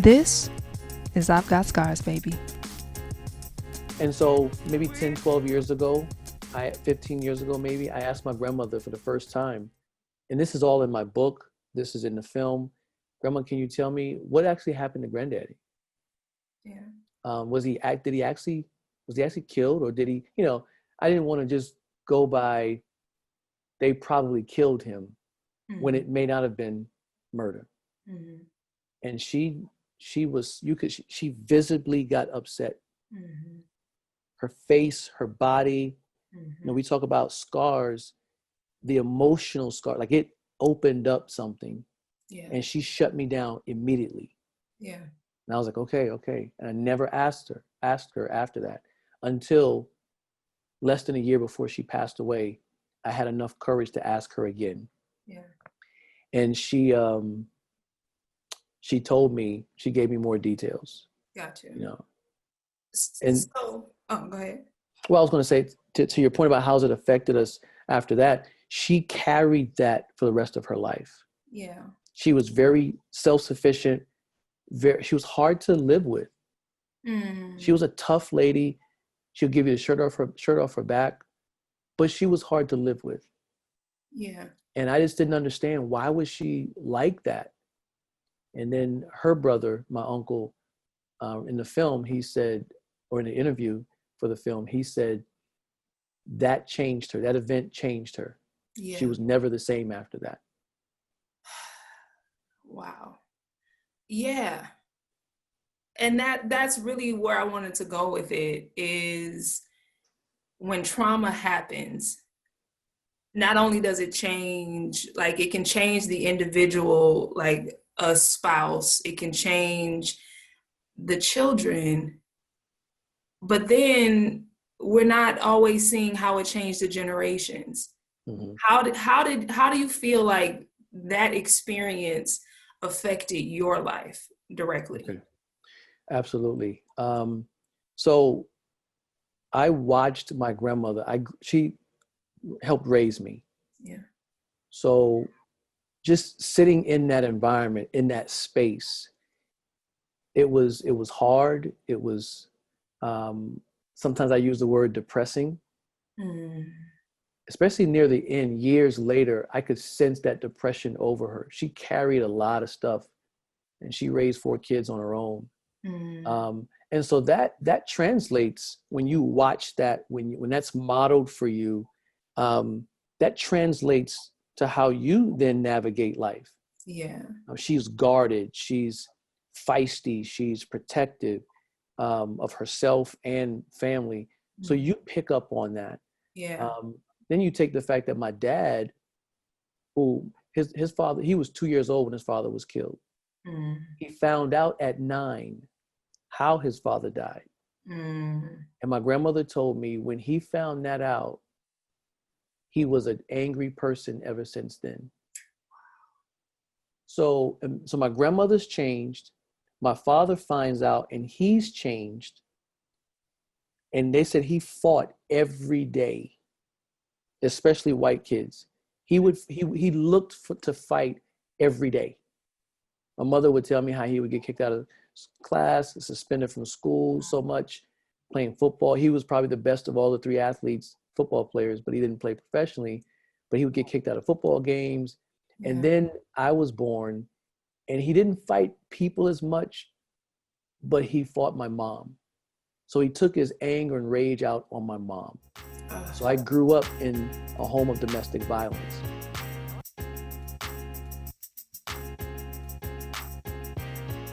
This is I've Got Scars, baby. And so maybe 10, 12 years ago, 15 years ago maybe, I asked my grandmother for the first time, and this is all in my book, this is in the film, Grandma, can you tell me what actually happened to Granddaddy? Yeah. Was he actually killed, or did he, I didn't want to just go by, they probably killed him, when it may not have been murder. Mm-hmm. And she visibly got upset. Mm-hmm. Her face, her body, Mm-hmm. we talk about scars, the emotional scar, like it opened up something. Yeah. And she shut me down immediately. Yeah. And I was like, okay. And I never asked her after that, until less than a year before she passed away. I had enough courage to ask her again. Yeah. And she told me, she gave me more details. Gotcha. And so, go ahead. Well, I was going to say, to your point about how it affected us after that, she carried that for the rest of her life. Yeah. She was very self-sufficient. She was hard to live with. She was a tough lady. She'll give you the shirt off her back, but she was hard to live with. Yeah. And I just didn't understand, why was she like that? And then her brother, my uncle, in the film, he said, or in the interview for the film, he said that changed her. That event changed her. Yeah. She was never the same after that. Wow. Yeah. And that's really where I wanted to go with it, is when trauma happens, not only does it change, like it can change the individual, like a spouse, it can change the children, but then we're not always seeing how it changed the generations. Mm-hmm. How do you feel like that experience affected your life directly? Okay. Absolutely. So I watched my grandmother. She helped raise me. Yeah. So just sitting in that environment, in that space, it was hard. It was, sometimes I use the word depressing. Especially near the end, years later, I could sense that depression over her. She carried a lot of stuff, and she raised 4 kids on her own. And so that translates, when you watch that, when that's modeled for you, that translates to how you then navigate life. Yeah. She's guarded, she's feisty, she's protective of herself and family. So you pick up on that. Yeah. Then you take the fact that my dad, who his father, he was 2 years old when his father was killed. He found out at 9 how his father died. And my grandmother told me, when he found that out, he was an angry person ever since then. So my grandmother's changed. My father finds out and he's changed. And they said he fought every day, especially white kids. He looked to fight every day. My mother would tell me how he would get kicked out of class, suspended from school so much, playing football. He was probably the best of all the 3 athletes, football players, but he didn't play professionally. But he would get kicked out of football games. Yeah. And then I was born, and he didn't fight people as much, but he fought my mom. So he took his anger and rage out on my mom. So I grew up in a home of domestic violence.